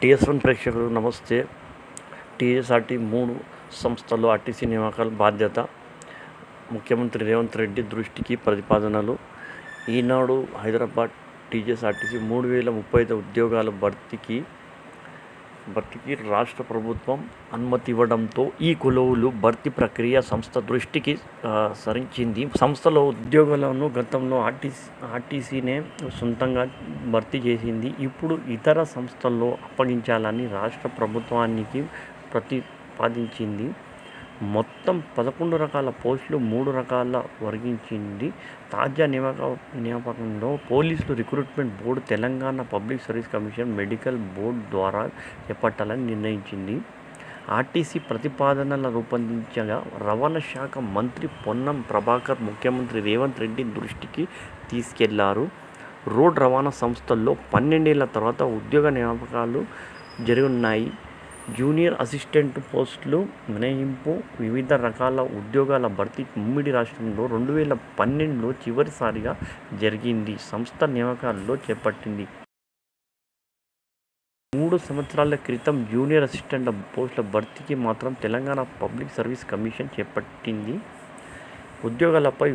టీఎస్1 ప్రేక్షకులకు నమస్తే. టీఎస్ఆర్టీ 3 సంస్థల్లో ఆర్టీసీ నియామకాల బాధ్యత ముఖ్యమంత్రి రేవంత్ రెడ్డి దృష్టికి ప్రతిపాదనలు. ఈనాడు హైదరాబాద్ టీఎస్ఆర్టీసీ 3035 ఉద్యోగాల భర్తీకి రాష్ట్ర ప్రభుత్వం అనుమతి ఇవ్వడంతో ఈ కొలువులు భర్తీ ప్రక్రియ సంస్థ దృష్టికి సరించింది. సంస్థలో ఉద్యోగులను గతంలో ఆర్టీసీనే సొంతంగా భర్తీ చేసింది. ఇప్పుడు ఇతర సంస్థల్లో అప్పగించాలని రాష్ట్ర ప్రభుత్వానికి ప్రతిపాదించింది. మొత్తం 11 రకాల పోస్టులు 3 రకాల వర్గీకరించింది. తాజా నియామకంలో పోలీసులు recruitment board, Telangana public service commission, medical board ద్వారా చేపట్టాలని నిర్ణయించింది. ఆర్టీసీ ప్రతిపాదనలు రూపొందించగా రవాణా శాఖ మంత్రి పొన్నం ప్రభాకర్ ముఖ్యమంత్రి రేవంత్ రెడ్డి దృష్టికి తీసుకెళ్లారు. రోడ్డు రవాణా సంస్థల్లో 12 ఏళ్ల తర్వాత ఉద్యోగ నియామకాలు జరగనున్నాయి. జూనియర్ అసిస్టెంట్ పోస్టులు మినహాయింపు వివిధ రకాల ఉద్యోగాల భర్తీ ఉమ్మడి రాష్ట్రంలో 2012లో చివరిసారిగా జరిగింది. సంస్థ నియామకాల్లో చేపట్టింది. 3 సంవత్సరాల క్రితం జూనియర్ అసిస్టెంట్ పోస్టుల భర్తీకి మాత్రం తెలంగాణ పబ్లిక్ సర్వీస్ కమిషన్ చేపట్టింది. ఉద్యోగాలపై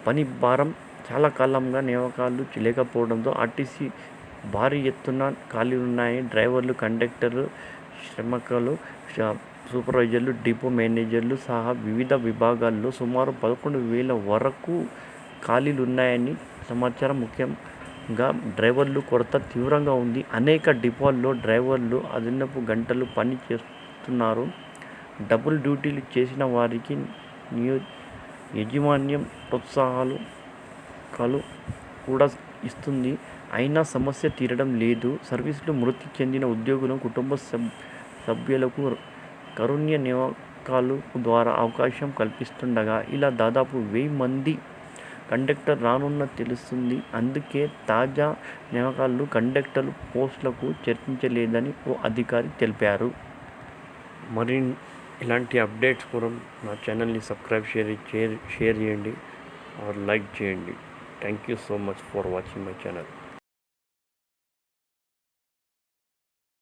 పని భారం చాలా కాలంగా నియామకాలు లేకపోవడంతో ఆర్టీసీ భారీ ఎత్తున ఖాళీలున్నాయి. డ్రైవర్లు, కండక్టర్లు, శ్రామికులు, సూపర్వైజర్లు, డిపో మేనేజర్లు సహా వివిధ విభాగాల్లో సుమారు 11,000 వరకు ఖాళీలున్నాయని సమాచారం. ముఖ్యంగా డ్రైవర్లు కొరత తీవ్రంగా ఉంది. అనేక డిపోల్లో డ్రైవర్లు అదనపు గంటలు పని చేస్తున్నారు. డబుల్ డ్యూటీలు చేసిన వారికి యాజమాన్యం ప్రోత్సాహకాలు కూడా ఇస్తుంది. అయినా సమస్య తీరడం లేదు. సర్వీసులో మృతి చెందిన ఉద్యోగుల కుటుంబ సభ్యులకు కారుణ్య నియామకాల ద్వారా అవకాశం కల్పిస్తుండగా ఇలా దాదాపు 1000 మంది కండక్టర్ రానున్నట్టు తెలుస్తుంది. అందుకే తాజా నియామకాలు కండక్టర్ పోస్టులకు చర్చించలేదని ఓ అధికారి తెలిపారు. మరి ఇలాంటి అప్డేట్స్ కోసం నా ఛానల్ని సబ్స్క్రైబ్ షేర్ చేయండి, లైక్ చేయండి. Thank you so much for watching my channel.